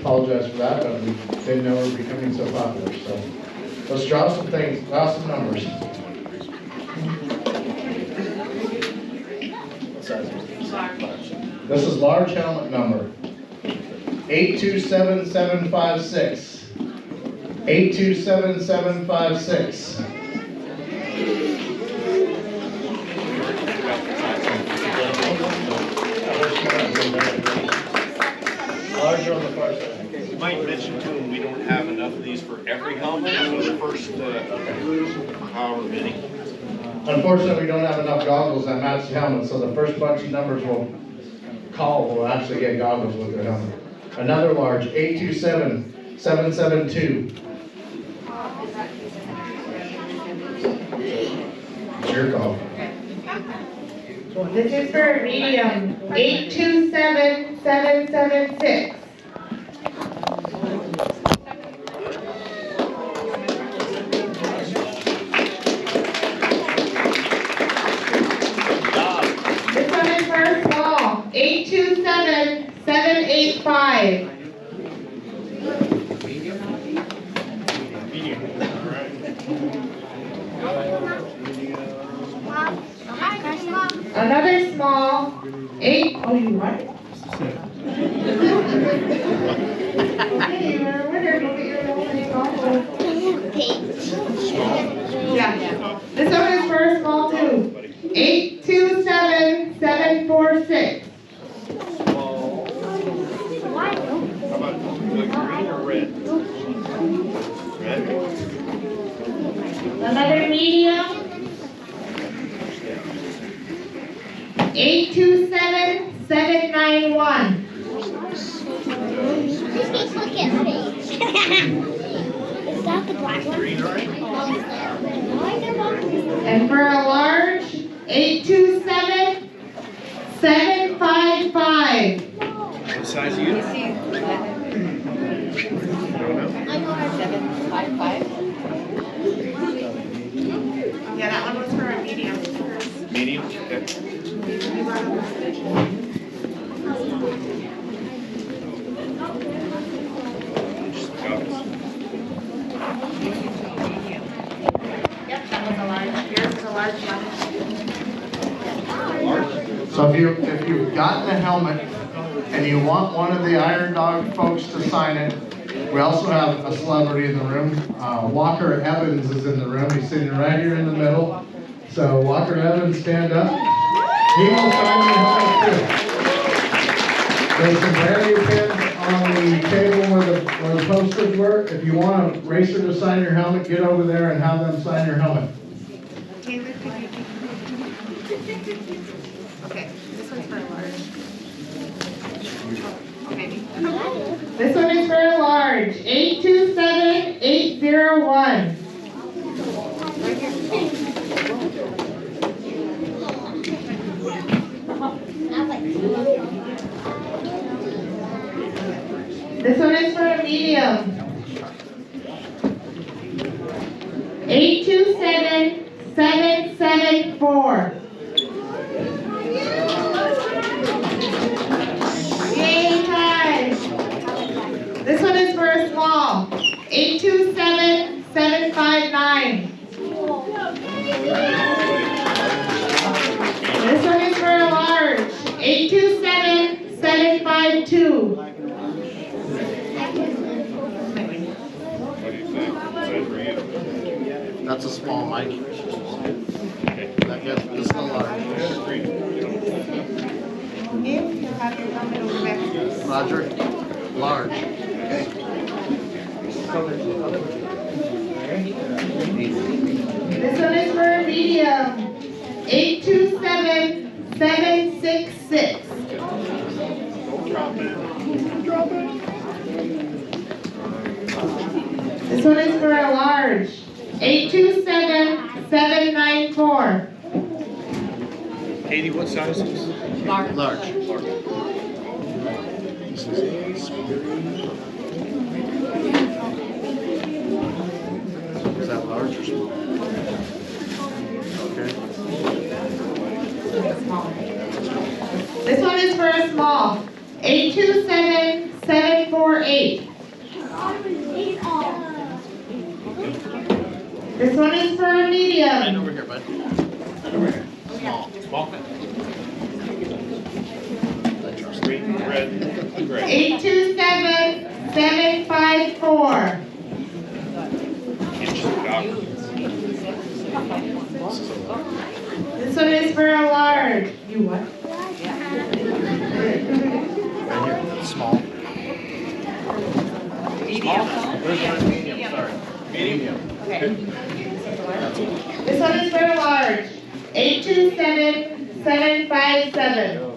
apologize for that, but we didn't know we were becoming so popular. So let's draw some things, draw some numbers. This is large helmet number 827756. 827756. Larger on the far side. You might mention to them we don't have enough of these for every helmet, so the first however many. Unfortunately, we don't have enough goggles that match the helmet, so the first bunch of numbers we'll call will actually get goggles with their helmet. Another large, 827772. It's your call. This is for a medium, 827776. This one is for a small, 827785. Another small, 8. Oh, you what? Yeah. This one is for a small too. 827746. How about green or red? Red? 827791. Look at me. Is that the black one? And for a large, 827755. What size are you? Yeah, that one was for a medium. Medium? Okay. Yep, that was a large. Yours is a large one. So if you've gotten a helmet and you want one of the Iron Dog folks to sign it, we also have a celebrity in the room. Walker Evans is in the room. He's sitting right here in the middle. So Walker Evans, stand up. He will sign your helmet too. There's some brand new pins on the table where the posters were. If you want a racer to sign your helmet, get over there and have them sign your helmet. Taylor, could you okay, this one's for a large. Maybe. This one is for a large. 827801. This one is for a medium. 827774. Yay, guys. This one is for a small. 827759. This one is for a large. 827752. That's a small, Mike. This is a large. Roger, large. This one is for a medium. 827766. This one is for a large. 827794. Katie, what size is this? Large. Is that large or small? Okay. This one is for a small. 827748. This one is for a medium. Right over here, bud. Over here. Small. Green, red, gray. 827754. This one is for a large. You what? Right here. Small. Medium. Medium, sorry. Medium. Okay. This one is for a large. 827757.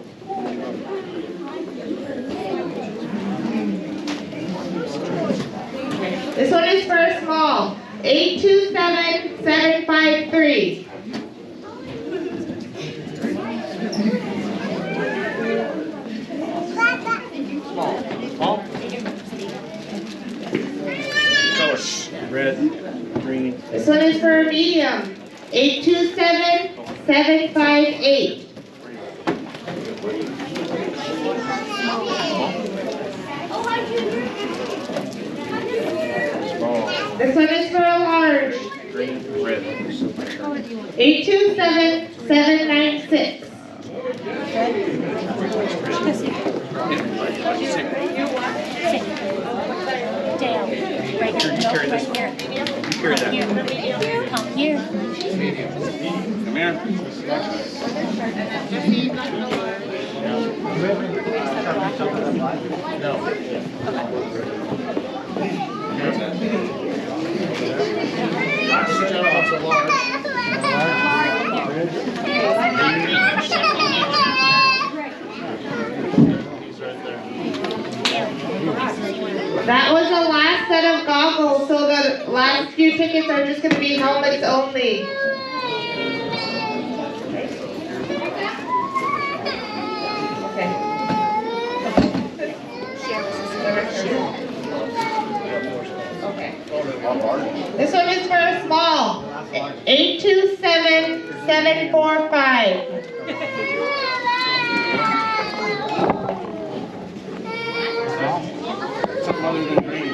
This one is for a small. 827753. Small. Colors. Red, green. This one is for a medium. 827758. This one is for a large. Green, red. 827796. Carry this one. Carry that. Come here. Come here. No. Large. tickets are just going to be helmets only. This one is for a small. 827745. Something other than green.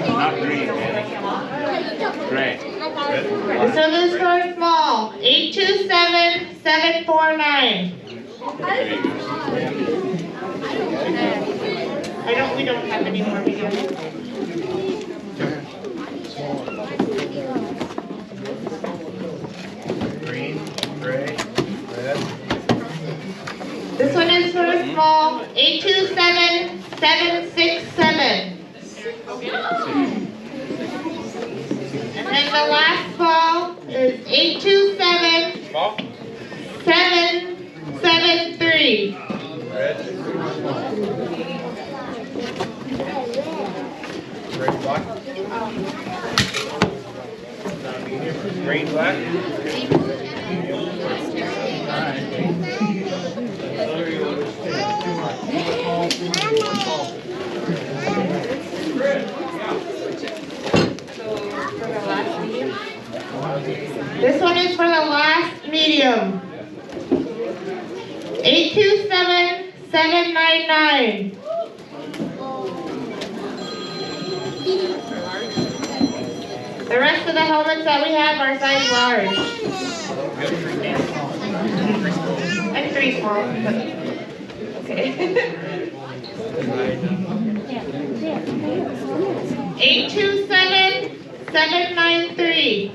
Not green, man. Gray. This one is for a small. 827749. We don't have any more videos. Green, gray, red. This one is for a small. 827767. And then the last ball is 827773. Red. Green, black. Green, black. This one is for the last medium. 827799. The rest of the helmets that we have are size large. And 3 small. Okay. 827793.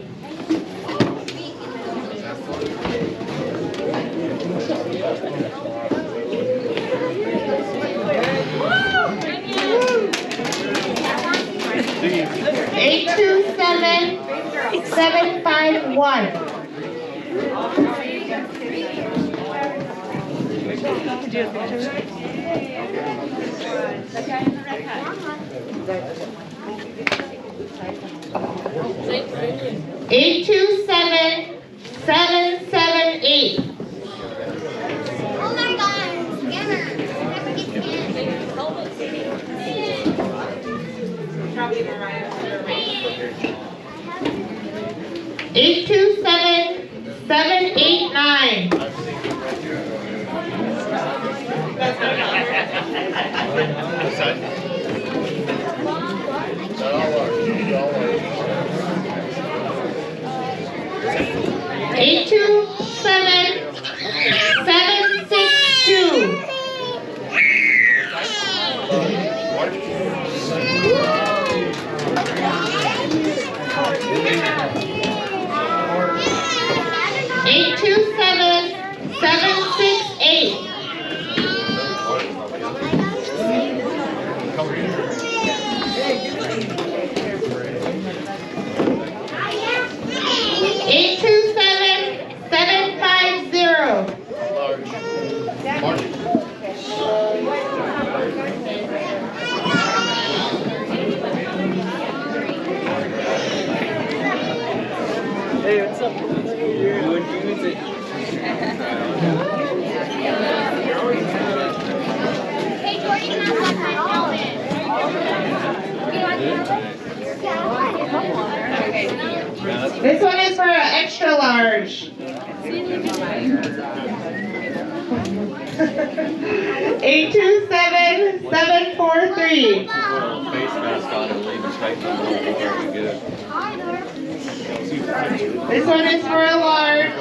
Eight two seven 751. Eight two seven 778. Oh my God, scanner. 827789. Eight two seven 762. Eight two seven 768. Eight two seven 750. Hey, what's up? You're doing music. Hey, Jordan, can I have my helmet? This one is for an extra large. 827743. Face mask on and leave us right from the good. This one is for a large.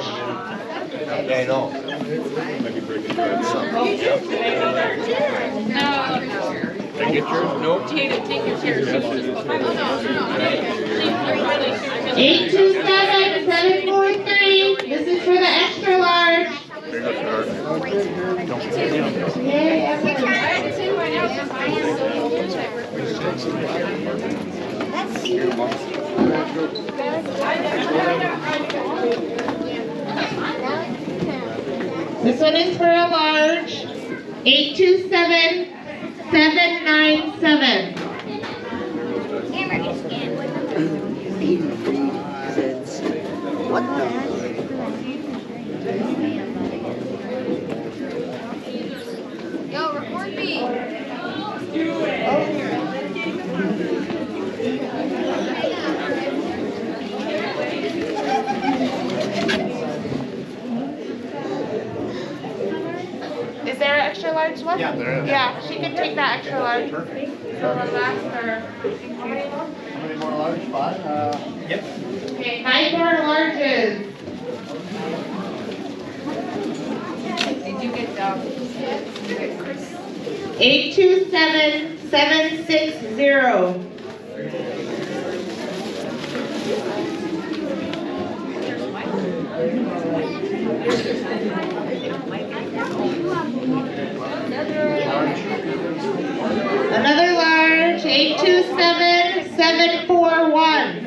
Yeah, I know. Might be breaking your Did I get yours? Nope. Take your chair. 827743. This is for the extra large. This one is for a large. 827797. Yo, record me. Is there an extra large one? Yeah, there is. Yeah, she can take that extra large. Perfect. So the last are. How many more large? 5? Yep. Okay, 5 more larges. Did you get 827760. Another large, 827741.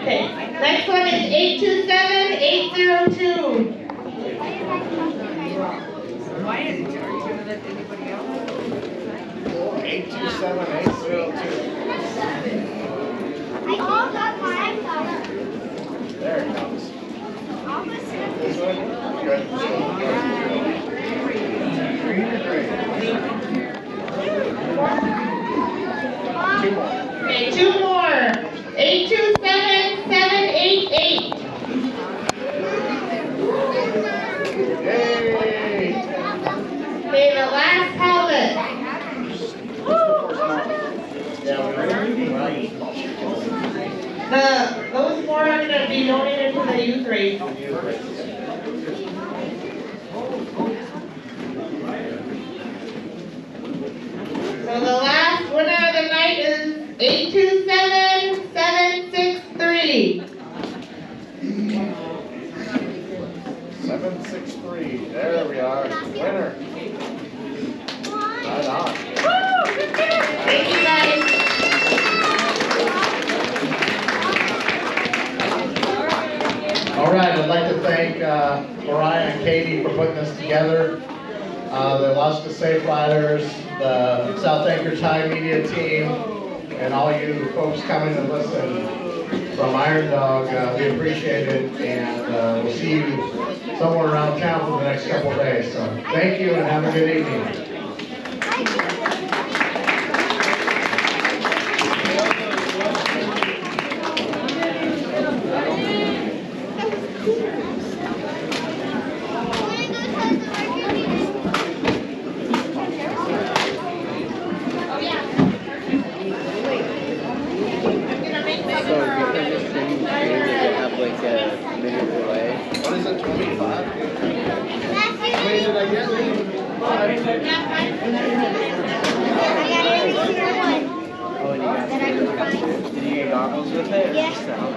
Okay, next one is 827802. Why is it? Are you gonna let anybody else? 827802. I all got mine. There it comes. This one? Two more. Okay, 2 more. 827788. Yay! Okay, the last helmet. Those 4 are going to be donated to the youth race. So the last winner of the night is 827763. 763. There we are. Winner. Right on. Thank you guys. All right, I'd like to thank Mariah and Katie for putting this together. The Alaska Safe Riders, the South Anchorage High Media team, and all you folks coming to listen from Iron Dog. We appreciate it, and we'll see you somewhere around town for the next couple of days. So thank you and have a good evening. What is it, 25? Wait, did I get 5? Oh, and you got did you get goggles with it? Yeah.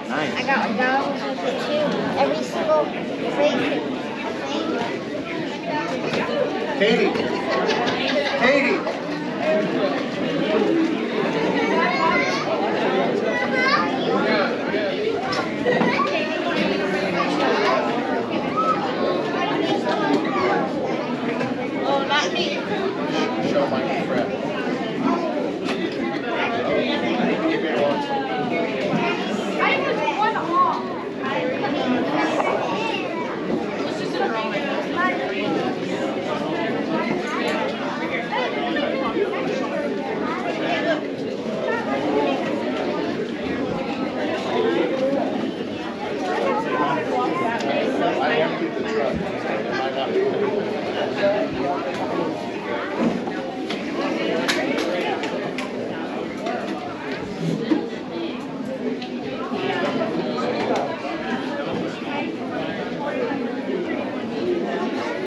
Nice. I got goggles with it too. Every single thing. Katie.